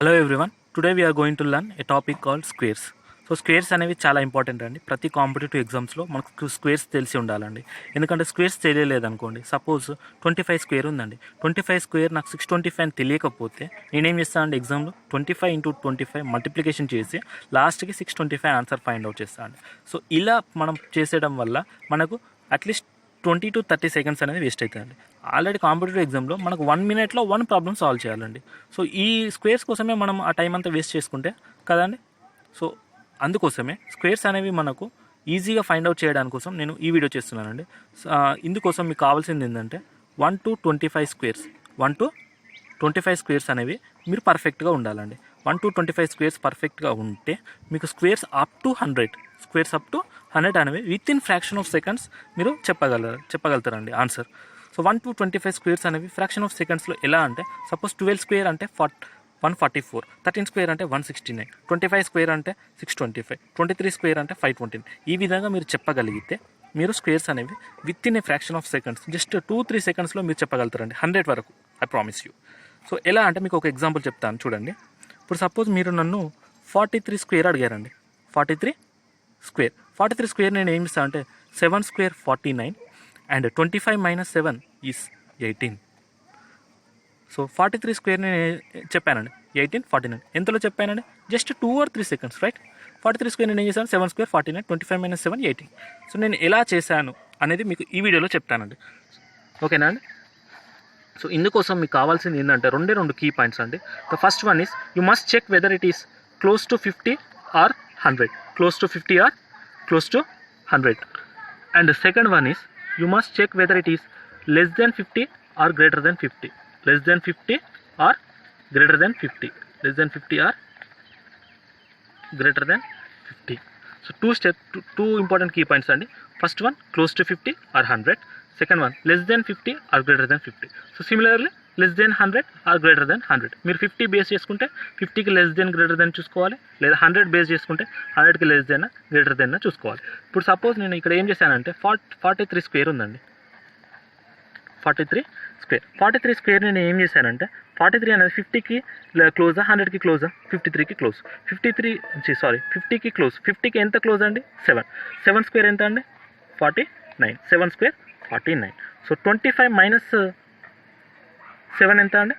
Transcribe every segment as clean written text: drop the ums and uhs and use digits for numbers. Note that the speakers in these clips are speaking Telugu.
Hello everyone, today we are going to learn a topic called squares. So squares అనేవి చాలా ఇంపార్టెంట్ అండి. ప్రతి కాంపిటేటివ్ ఎగ్జామ్స్లో మనకు స్క్వేర్స్ తెలిసి ఉండాలండి. ఎందుకంటే స్క్వేర్స్ తెలియలేదనుకోండి, సపోజ్ 25 స్క్వేర్ ఉందండి. 25 స్క్వేర్ నాకు 625 అని తెలియకపోతే నేనేం చేస్తానండి, ఎగ్జామ్లో 25 ఇంటూ 25 మల్టిప్లికేషన్ చేసి లాస్ట్కి 625 ఆన్సర్ ఫైండ్ అవుట్ చేస్తాను. సో ఇలా మనం చేసేయడం వల్ల మనకు అట్లీస్ట్ 20 to 30 సెకండ్స్ అనేది వేస్ట్ అవుతుందండి. ఆల్రెడీ కాంపిటేటివ్ ఎగ్జామ్లో మనకు 1 మినిట్లో 1 ప్రాబ్లమ్ సాల్వ్ చేయాలండి. సో ఈ స్క్వేర్స్ కోసమే మనం ఆ టైం అంతా వేస్ట్ చేసుకుంటే కదండి. సో అందుకోసమే స్క్వేర్స్ అనేవి మనకు ఈజీగా ఫైండ్ అవుట్ చేయడానికి కోసం నేను ఈ వీడియో చేస్తున్నానండి. ఇందుకోసం మీకు కావాల్సింది ఏంటంటే 1 to 25 స్క్వేర్స్ 1 to 25 స్క్వేర్స్ అనేవి మీరు పర్ఫెక్ట్గా ఉండాలండి. 1 to 25 స్క్వేర్స్ పర్ఫెక్ట్గా ఉంటే మీకు స్క్వేర్స్ అప్ టు 100 అనేవి with in fraction of seconds మీరు చెప్పగలుగుతారండి ఆన్సర్. సో 1 to 25 స్క్వేర్స్ అనేవి ఫ్రాక్షన్ ఆఫ్ సెకండ్స్లో ఎలా అంటే, సపోజ్ 12 స్క్వేర్ అంటే 144, 13 స్క్వేర్ అంటే 169, 25 స్క్వేర్ అంటే 625, 23 స్క్వేర్ అంటే 520. ఈ విధంగా మీరు చెప్పగలిగితే మీరు స్క్వేర్స్ అనేవి with in a fraction of seconds, just 2-3 సెకండ్స్లో మీరు చెప్పగలుగుతారండి 100 వరకు. I promise you. సో ఎలా అంటే మీకు ఒక ఎగ్జాంపుల్ చెప్తాను చూడండి. ఇప్పుడు సపోజ్ మీరు నన్ను 43 స్క్వేర్ అడిగారండి. 43 స్క్వేర్ నేను ఏమి ఇస్తాను అంటే 7 square 49 and 25 - 7 is 18. So 43 square నేను చెప్పానండి 18, 49 ఎంతలో చెప్పానండి, just 2 or 3 seconds, right. 43 square నేను ఏం చేశాను, 7 స్క్వేర్ 49, 25 - 7 18. సో నేను ఎలా చేశాను అనేది మీకు ఈ వీడియోలో చెప్తానండి. ఓకేనా అండి. సో ఇందుకోసం మీకు కావాల్సింది ఏంటంటే రెండు కీ పాయింట్స్ అండి. The first one is you must check whether it is close to 50 or 100, close to 50 or close to 100. And the second one is you must check whether it is less than 50 or greater than 50, less than 50 or greater than 50, less than 50 or greater than 50. So two important key points అండి. First one close to 50 or 100, second one less than 50 or greater than 50. So similarly less than 100 or greater than 100. మీరు 50 బేస్ చేసుకుంటే 50కి లెస్ దెన్ గ్రేటర్ దెన్ చూసుకోవాలి, లేదా 100 బేస్ చేసుకుంటే 100కి లెస్ దెన్ గ్రేటర్ దెన్ చూసుకోవాలి. ఇప్పుడు సపోజ్ నేను ఇక్కడ ఏం చేశానంటే 43 స్క్వేర్ ఉందండి. 43 స్క్వేర్ నేను ఏం చేశానంటే 43 అనేది 50కి క్లోజా, 100కి క్లోజా, 53కి క్లోజ్. 50కి క్లోజ్. 50కి ఎంత క్లోజ్ అండి, 7 స్క్వేర్ ఎంత అండి, 49. 7 స్క్వేర్ 49. సో 25 మైనస్ 7 ఎంత అండి,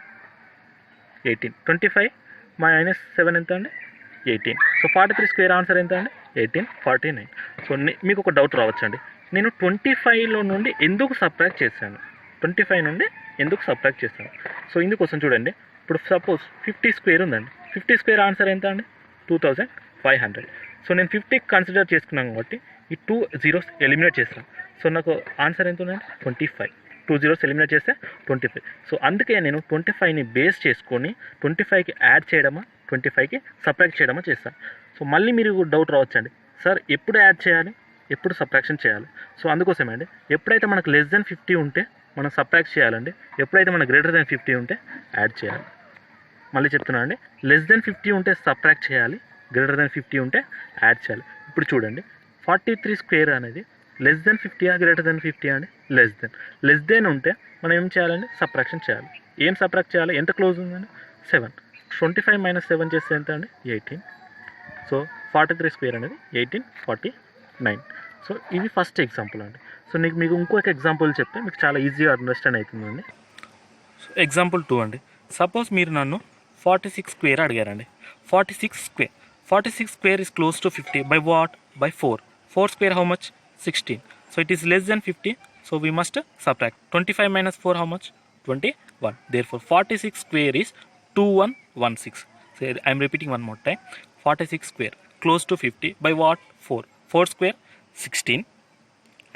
18. 25 - 7 ఎంత అండి, 18. సో 43 స్క్వేర్ ఆన్సర్ ఎంత అండి, 1849. సో మీకు ఒక డౌట్ రావచ్చండి, నేను 25లో నుండి ఎందుకు సబ్ట్రాక్ట్ చేశాను, 25 నుండి ఎందుకు సబ్ట్రాక్ట్ చేశాను. సో ఇందుకోసం చూడండి, ఇప్పుడు సపోజ్ 50 స్క్వేర్ ఉందండి. 50 స్క్వేర్ ఆన్సర్ ఎంత అండి, 2500. సో నేను 50 కన్సిడర్ చేసుకున్నాను కాబట్టి ఈ 2 zeros ఎలిమినేట్ చేస్తాను. సో నాకు ఆన్సర్ ఎంత ఉందండి, 25. 2 zeros ఎలిమినేట్ చేస్తే 25. సో అందుకే నేను 25ని బేస్ చేసుకొని 25కి యాడ్ చేయడమా 25కి సబ్ట్రాక్ట్ చేయడమా చేస్తాను. సో మళ్ళీ మీరు డౌట్ రావచ్చండి, సార్ ఎప్పుడు యాడ్ చేయాలి, ఎప్పుడు సబ్ట్రాక్షన్ చేయాలి. సో అందుకోసమే అండి, ఎప్పుడైతే మనకు లెస్ దెన్ 50 ఉంటే మనం సబ్ట్రాక్ట్ చేయాలండి, ఎప్పుడైతే మనకు గ్రేటర్ దెన్ 50 ఉంటే యాడ్ చేయాలి. మళ్ళీ చెప్తున్నాను అండి, లెస్ దెన్ 50 ఉంటే సబ్ట్రాక్ట్ చేయాలి, గ్రేటర్ దెన్ 50 ఉంటే యాడ్ చేయాలి. ఇప్పుడు చూడండి, 43 స్క్వేర్ అనేది లెస్ దెన్ 50 గ్రేటర్ దెన్ 50 అండి, లెస్ దెన్ ఉంటే మనం ఏం చేయాలండి, సబ్ట్రాక్షన్ చేయాలి. ఏం సబ్ట్రాక్ట్ చేయాలి, ఎంత క్లోజ్ ఉందండి, 7. 25 - 7 చేస్తే ఎంత అండి, 18. సో 43 స్క్వేర్ అనేది 1849. సో ఇది ఫస్ట్ ఎగ్జాంపుల్ అండి. సో మీకు ఇంకొక ఎగ్జాంపుల్ చెప్తే మీకు చాలా ఈజీగా అండర్స్టాండ్ అవుతుందండి. సో ఎగ్జాంపుల్ 2 అండి. సపోజ్ మీరు నన్ను 46 స్క్వేర్ అడిగారండి. 46 square is close to 50 by what, by 4. 4 square how much, 16. So it is less than 50, so we must subtract. 25 - 4 how much, 21. Therefore 46 square is 2116. So I am repeating one more time. 46 square close to 50 by what, 4. 4 square 16,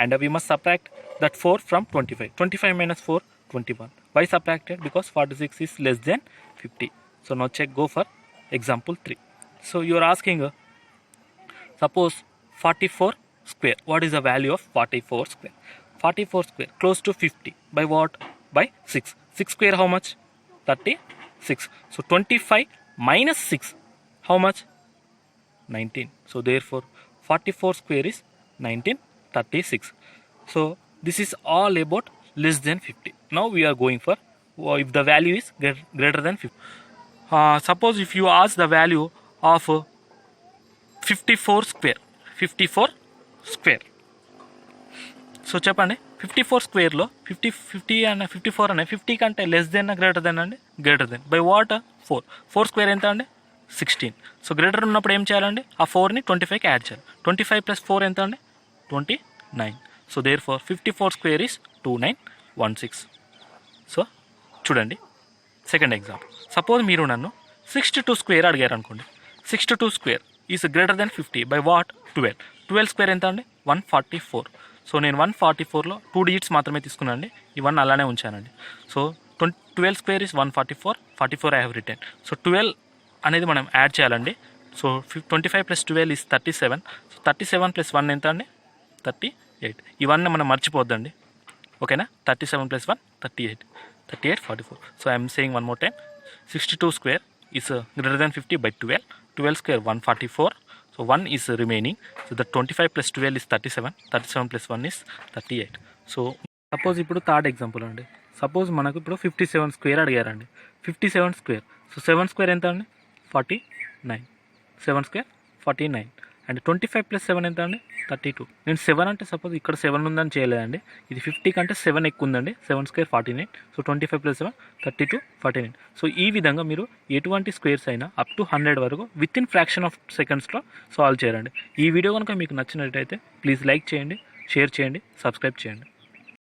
and we must subtract that 4 from 25. 25 - 4 21. Why subtracted, because 46 is less than 50. So now go for example 3. So you are asking, suppose 44 square, what is the value of 44 square? 44 square close to 50 by what, by 6. 6 square how much, 36. So 25 minus 6 how much, 19. So therefore 44 square is 1936. So this is all about less than 50. Now we are going for if the value is greater than 50. Suppose if you ask the value of 54 square. So చెప్పండి 54 స్క్వేర్లో 54 అనే 50 కంటే లెస్ దెన్ గ్రేటర్ దెన్ అండి? Greater than by what? 4 square ఎంత అండి? 16. సో గ్రేటర్ ఉన్నప్పుడు ఏం చేయాలండి? ఆ 4ని 25కి యాడ్ చేయాలి. 25 + 4 ఎంత అండి? 29. So therefore 54 square is 2916. So చూడండి సెకండ్ ఎగ్జాంపుల్. సపోజ్ మీరు నన్ను 62 స్క్వేర్ అడిగారు అనుకోండి. 62 square is greater than 50 by what? 12 square ఎంత అండి? 144. సో నేను 144లో 2 డిజిట్స్ మాత్రమే తీసుకున్నాను అండి. ఇవన్నీ అలానే ఉంచానండి. So 12 square is 144. 44 I have return. So 12 అనేది మనం యాడ్ చేయాలండి. So 25 + 12 is 37. సో 37 + 1 ఎంత అండి? 38. ఇవన్నీ మనం మర్చిపోద్దండి, ఓకేనా? 37 + 1 38. 38 44. So I'm saying one more time. 62 square is greater than 50 by 12. 12 square 144. So 1 is remaining. So the 25 + 12 is 37. 37 + 1 is 38. So suppose ఇప్పుడు థర్డ్ ఎగ్జాంపుల్ అండి. సపోజ్ మనకు ఇప్పుడు 57 స్క్వేర్ అడిగారండి. 57 స్క్వేర్. సో 7 స్క్వేర్ ఎంత అండి? 49. 7 స్క్వేర్ 49. అండ్ 25 + 7 ఎంత అండి? 32. నేను 7 అంటే సపోజ్ ఇక్కడ 7 ఉందని చేయలేదండి. ఇది 50 కంటే 7 ఎక్కువ ఉందండి. 7 స్క్వేర్ 49. సో 25 + 7 32 49. సో ఈ విధంగా మీరు ఎటువంటి స్క్వేర్స్ అయినా అప్ టు 100 వరకు విత్ ఇన్ ఫ్రాక్షన్ ఆఫ్ సెకండ్స్లో సాల్వ్ చేయాలండి. ఈ వీడియో కనుక మీకు నచ్చినట్టయితే ప్లీజ్ లైక్ చేయండి, షేర్ చేయండి, సబ్స్క్రైబ్ చేయండి.